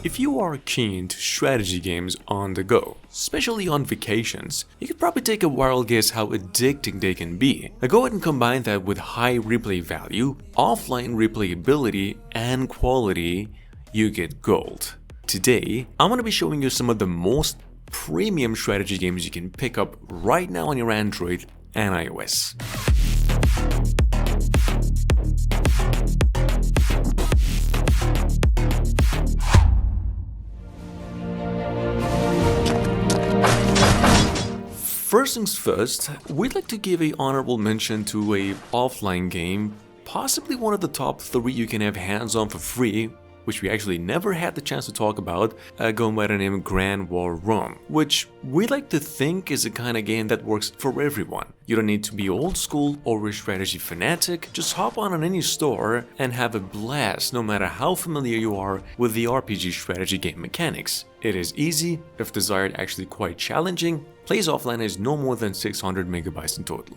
If you are keen to strategy games on the go, especially on vacations, you could probably take a wild guess how addicting they can be. Now go ahead and combine that with high replay value, offline replayability, and quality, you get gold. Today, I'm going to be showing you some of the most premium strategy games you can pick up right now on your Android and iOS. First things first, we'd like to give an honorable mention to a offline game, possibly one of the top 3 you can have hands on for free, which we actually never had the chance to talk about, going by the name Grand War Rome, which we like to think is the kind of game that works for everyone. You don't need to be old school or a strategy fanatic, just hop on any store and have a blast no matter how familiar you are with the RPG strategy game mechanics. It is easy, if desired actually quite challenging, plays offline is no more than 600 megabytes in total.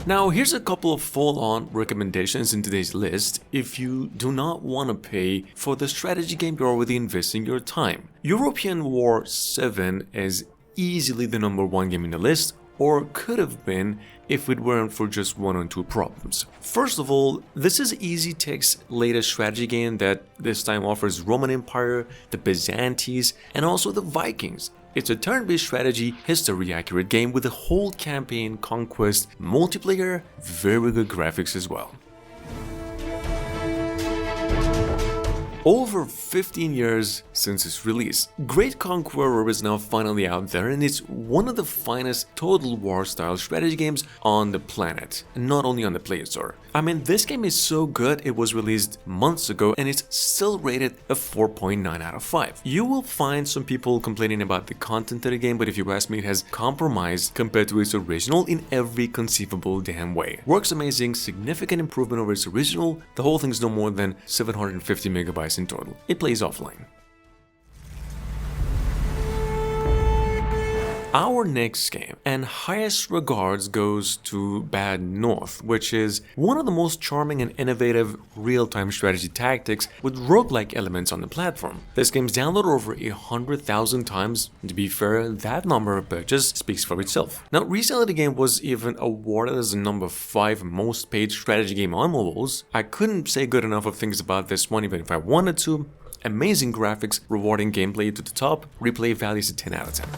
Now here's a couple of full-on recommendations in today's list if you do not want to pay for the strategy game you're already investing your time. European War 7 is easily the #1 game in the list, or could have been if it weren't for just one or two problems. First of all, this is EasyTech's latest strategy game that this time offers Roman Empire, the Byzantines, and also the Vikings. It's a turn-based strategy, history-accurate game with a whole campaign, conquest, multiplayer, very good graphics as well. Over 15 years since its release, Great Conqueror is now finally out there, and it's one of the finest Total War style strategy games on the planet, and not only on the Play Store. I mean, this game is so good it was released months ago and it's still rated a 4.9 out of 5. You will find some people complaining about the content of the game, but if you ask me, it has compromised compared to its original in every conceivable damn way. Works amazing, significant improvement over its original, the whole thing's no more than 750 megabytes in total. It plays offline. Our next game, and highest regards, goes to Bad North, which is one of the most charming and innovative real-time strategy tactics with roguelike elements on the platform. This game's downloaded over 100,000 times. To be fair, that number of purchases speaks for itself. Now, recently the game was even awarded as the #5 most paid strategy game on mobiles. I couldn't say good enough of things about this one even if I wanted to. Amazing graphics, rewarding gameplay to the top, replay values a 10 out of 10.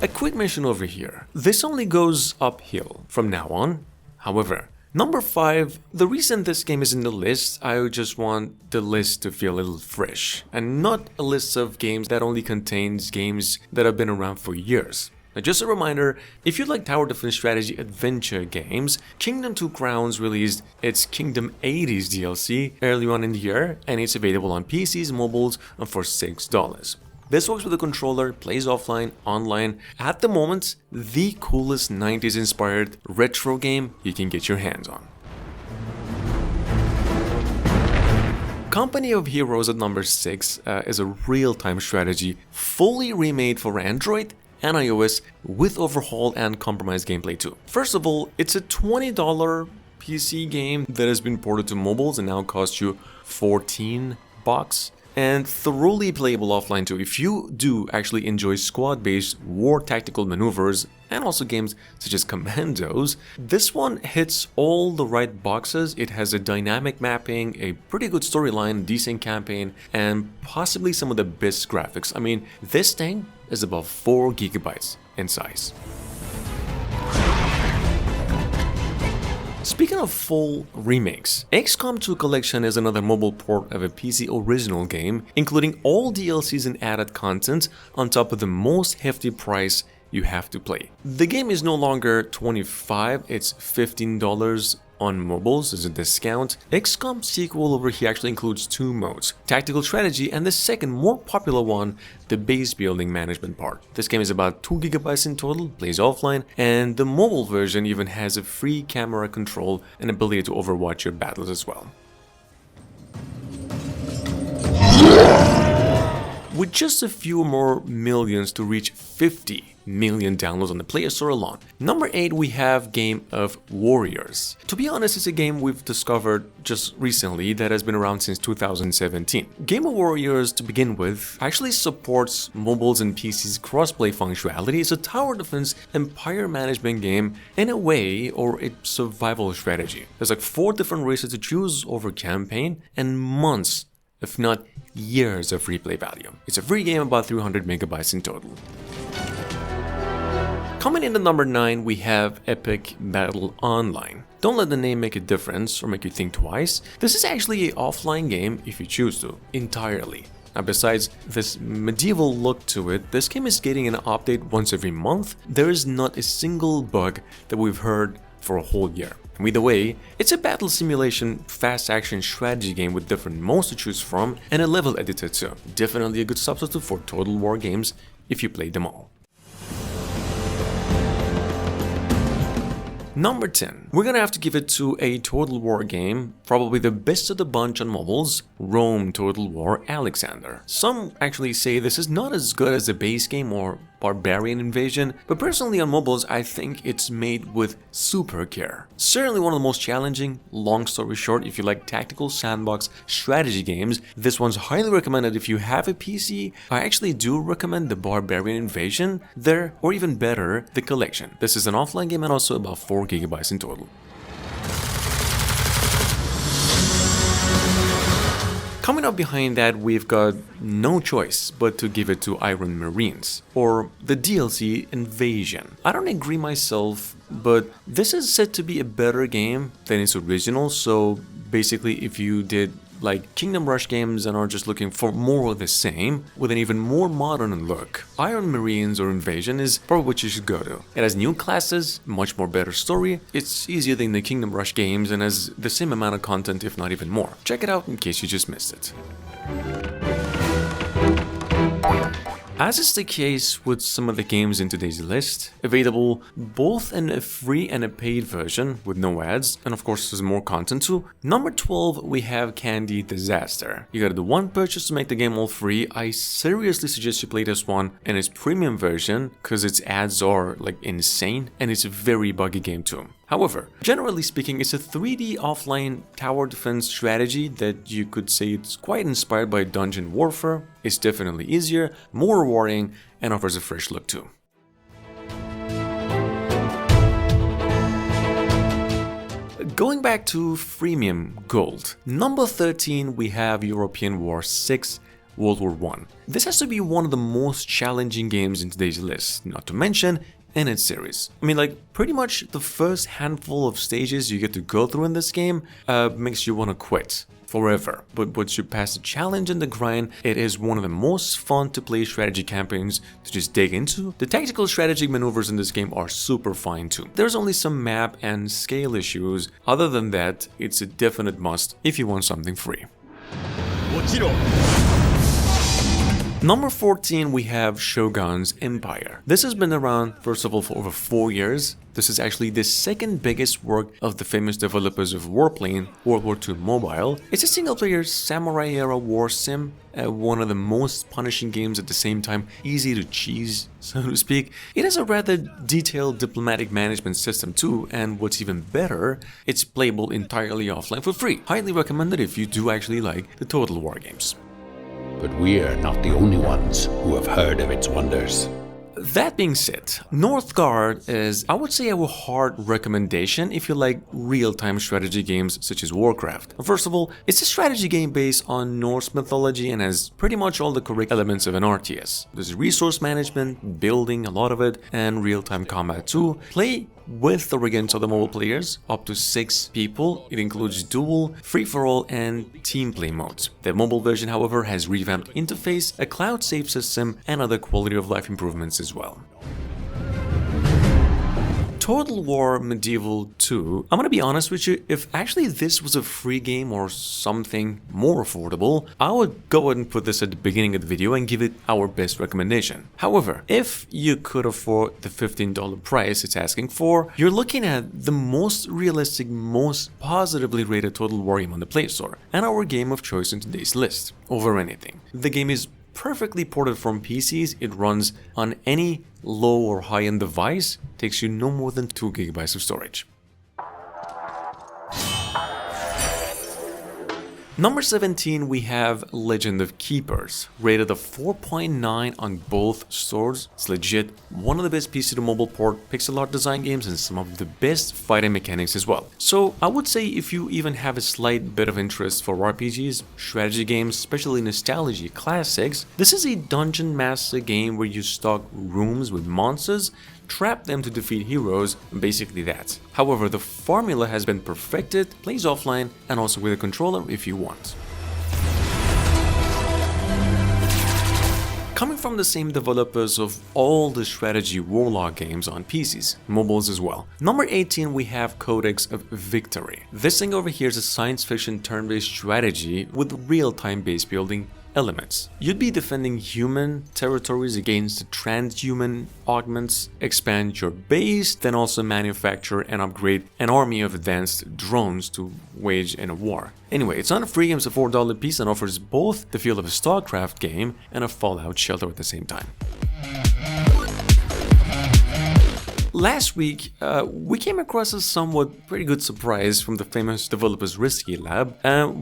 A quick mention over here. This only goes uphill from now on. However, #5, the reason this game is in the list, I just want the list to feel a little fresh, and not a list of games that only contains games that have been around for years. Now, just a reminder, if you like tower defense strategy adventure games, Kingdom 2 Crowns released its Kingdom 80s DLC early on in the year, and it's available on PCs and mobiles for $6. This works with a controller, plays offline, online. At the moment, the coolest 90s inspired retro game you can get your hands on. Company of Heroes at #6 is a real-time strategy fully remade for Android and iOS with overhauled and compromised gameplay too. First of all, it's a $20 PC game that has been ported to mobiles and now costs you $14. And thoroughly playable offline too. If you do actually enjoy squad-based war tactical maneuvers and also games such as Commandos, this one hits all the right boxes. It has a dynamic mapping, a pretty good storyline, decent campaign, and possibly some of the best graphics. I mean, this thing is about 4 gigabytes in size. Speaking of full remakes, XCOM 2 Collection is another mobile port of a PC original game, including all DLCs and added content on top of the most hefty price you have to play. The game is no longer $25, it's $15 on mobiles as a discount. XCOM sequel over here actually includes 2 modes, tactical strategy and the second more popular one, the base building management part. This game is about 2 gigabytes in total, plays offline, and the mobile version even has a free camera control and ability to overwatch your battles as well. with just a few more millions to reach 50 million downloads on the Play Store alone. Number 8, we have Game of Warriors. To be honest, it's a game we've discovered just recently that has been around since 2017. Game of Warriors, to begin with, actually supports mobiles and PCs crossplay functionality. It's a tower defense empire management game in a way, or a survival strategy. There's like 4 different races to choose over campaign and months, if not years, of replay value. It's a free game, about 300 megabytes in total. Coming in at number 9, we have Epic Battle Online. Don't let the name make a difference or make you think twice. This is actually an offline game if you choose to, entirely. Now, besides this medieval look to it, this game is getting an update once every month. There is not a single bug that we've heard for a whole year. Either way, it's a battle simulation, fast action strategy game with different modes to choose from and a level editor too. Definitely a good substitute for Total War games if you played them all. Number 10, we're gonna have to give it to a Total War game, probably the best of the bunch on mobiles, Rome Total War Alexander. Some actually say this is not as good as the base game or Barbarian Invasion, but personally on mobiles I think it's made with super care. Certainly one of the most challenging. Long story short, if you like tactical sandbox strategy games, this one's highly recommended if you have a PC. I actually do recommend the Barbarian Invasion there, or even better, the collection. This is an offline game and also about 4 gigabytes in total. Coming up behind that, we've got no choice but to give it to Iron Marines, or the DLC Invasion. I don't agree myself, but this is said to be a better game than its original, so basically if you did like Kingdom Rush games and are just looking for more of the same, with an even more modern look, Iron Marines or Invasion is probably what you should go to. It has new classes, much more better story, it's easier than the Kingdom Rush games and has the same amount of content if not even more. Check it out in case you just missed it. As is the case with some of the games in today's list, available both in a free and a paid version with no ads, and of course there's more content too. Number 12, we have Candy Disaster. You gotta do one purchase to make the game all free. I seriously suggest you play this one in its premium version, because its ads are like insane, and it's a very buggy game too. However, generally speaking, it's a 3D offline tower defense strategy that you could say it's quite inspired by Dungeon Warfare. It's definitely easier, more rewarding, and offers a fresh look too. Going back to freemium gold, number 13 we have European War 6 World War I. This has to be one of the most challenging games in today's list, not to mention in its series. I mean, like, pretty much the first handful of stages you get to go through in this game makes you want to quit forever. But once you pass the challenge and the grind, it is one of the most fun to play strategy campaigns to just dig into. The tactical strategic maneuvers in this game are super fine too. There's only some map and scale issues. Other than that, it's a definite must if you want something free. Number 14, we have Shogun's Empire. This has been around, first of all, for over 4 years. This is actually the second biggest work of the famous developers of Warplane, World War II Mobile. It's a single-player samurai-era war sim, one of the most punishing games at the same time, easy to cheese, so to speak. It has a rather detailed diplomatic management system too, and what's even better, it's playable entirely offline for free. Highly recommended if you do actually like the Total War games. But we're not the only ones who have heard of its wonders. That being said, Northgard is, I would say, a hard recommendation if you like real-time strategy games such as Warcraft. First of all, it's a strategy game based on Norse mythology and has pretty much all the correct elements of an RTS. There's resource management, building, a lot of it, and real-time combat too. Play with or against other mobile players, up to 6 people. It includes duel, free-for-all, and team play modes. The mobile version, however, has revamped interface, a cloud save system, and other quality of life improvements as well. Total War Medieval 2, I'm gonna be honest with you, if actually this was a free game or something more affordable, I would go ahead and put this at the beginning of the video and give it our best recommendation. However, if you could afford the $15 price it's asking for, you're looking at the most realistic, most positively rated Total War game on the Play Store, and our game of choice in today's list, over anything. The game is perfectly ported from PCs. It runs on any low or high-end device, takes you no more than 2 gigabytes of storage. Number 17, we have Legend of Keepers, rated a 4.9 on both stores. It's legit one of the best PC to mobile port pixel art design games and some of the best fighting mechanics as well. So I would say if you even have a slight bit of interest for RPGs, strategy games, especially nostalgia classics, this is a dungeon master game where you stock rooms with monsters, trap them to defeat heroes, and basically that. However, the formula has been perfected, plays offline, and also with a controller if you want. Coming from the same developers of all the strategy warlock games on PCs, mobiles as well. Number 18, we have Codex of Victory. This thing over here is a science fiction turn-based strategy with real-time base building elements. You'd be defending human territories against transhuman augments, expand your base, then also manufacture and upgrade an army of advanced drones to wage in a war. Anyway, it's not a free game, it's a $4 piece and offers both the feel of a StarCraft game and a Fallout shelter at the same time. Last week, we came across a somewhat pretty good surprise from the famous developers Risky Lab,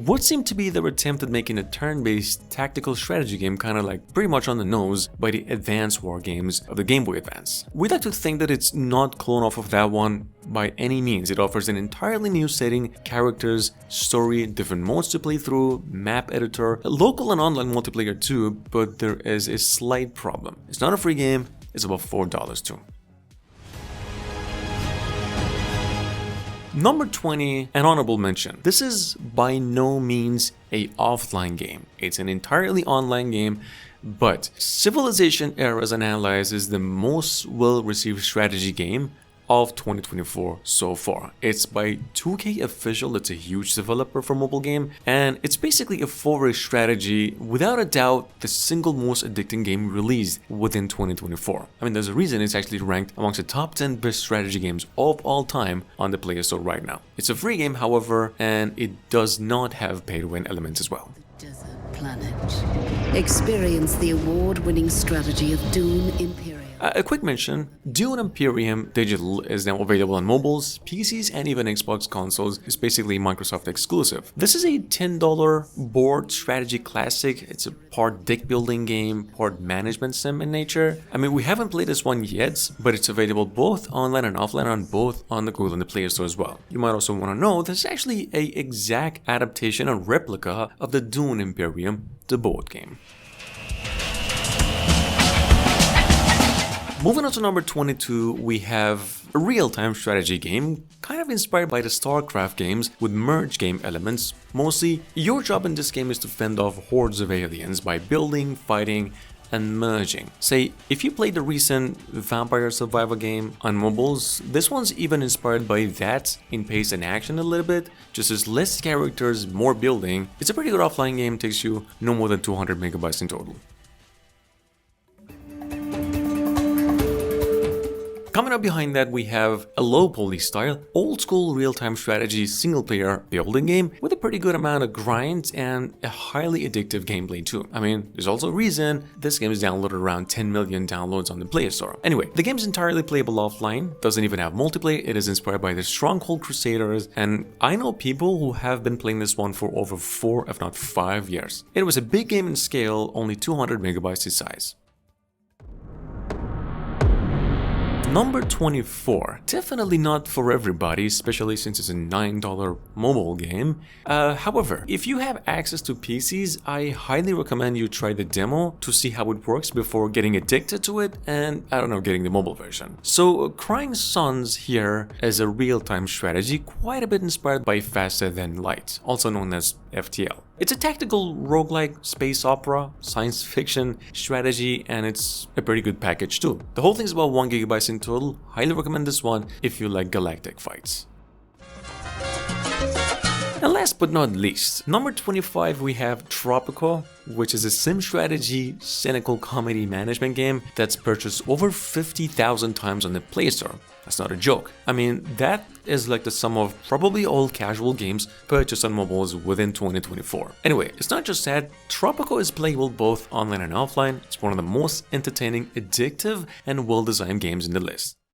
what seemed to be their attempt at making a turn-based tactical strategy game kind of like pretty much on the nose by the Advance War games of the Game Boy Advance. We'd like to think that it's not clone off of that one by any means. It offers an entirely new setting, characters, story, different modes to play through, map editor, local and online multiplayer too, but there is a slight problem. It's not a free game, it's about $4 too. Number 20, an honorable mention. This is by no means a offline game. It's an entirely online game, but Civilization Eras and Allies is the most well-received strategy game of 2024 so far. It's by 2K Official, it's a huge developer for mobile game, and it's basically a 4-way strategy, without a doubt the single most addicting game released within 2024. I mean, there's a reason it's actually ranked amongst the top 10 best strategy games of all time on the Play Store right now. It's a free game, however, and it does not have pay-to-win elements as well. Desert planet. Experience the award-winning strategy of Dune Imperium. A quick mention, Dune Imperium Digital is now available on mobiles, PCs, and even Xbox consoles. It's basically Microsoft exclusive. This is a $10 board strategy classic. It's a part deck building game, part management sim in nature. I mean, we haven't played this one yet, but it's available both online and offline on both on the Google and the Play Store as well. You might also want to know this is actually an exact adaptation and replica of the Dune Imperium, the board game. Moving on to number 22, we have a real-time strategy game, kind of inspired by the StarCraft games with merge game elements. Mostly, your job in this game is to fend off hordes of aliens by building, fighting, and merging. Say, if you played the recent Vampire Survivor game on mobiles, this one's even inspired by that in pace and action a little bit, just as less characters, more building. It's a pretty good offline game, takes you no more than 200 megabytes in total. Coming up behind that, we have a low poly style, old school real-time strategy single player building game with a pretty good amount of grind and a highly addictive gameplay too. I mean, there's also a reason this game is downloaded around 10 million downloads on the Play Store. Anyway, the game's entirely playable offline, doesn't even have multiplayer. It is inspired by the Stronghold Crusaders, and I know people who have been playing this one for over 4 if not 5 years. It was a big game in scale, only 200 megabytes in size. Number 24, definitely not for everybody, especially since it's a $9 mobile game. However, if you have access to PCs, I highly recommend you try the demo to see how it works before getting addicted to it and, I don't know, getting the mobile version. So, Crying Suns here is a real-time strategy, quite a bit inspired by Faster Than Light, also known as FTL. It's a tactical roguelike space opera, science fiction, strategy, and it's a pretty good package too. The whole thing's about 1 gigabyte in total. Highly recommend this one if you like galactic fights. And last but not least, number 25 we have Tropico, which is a sim strategy cynical comedy management game that's purchased over 50,000 times on the Play Store. That's not a joke. I mean, that is like the sum of probably all casual games purchased on mobiles within 2024. Anyway, it's not just that, Tropico is playable both online and offline. It's one of the most entertaining, addictive, and well-designed games in the list.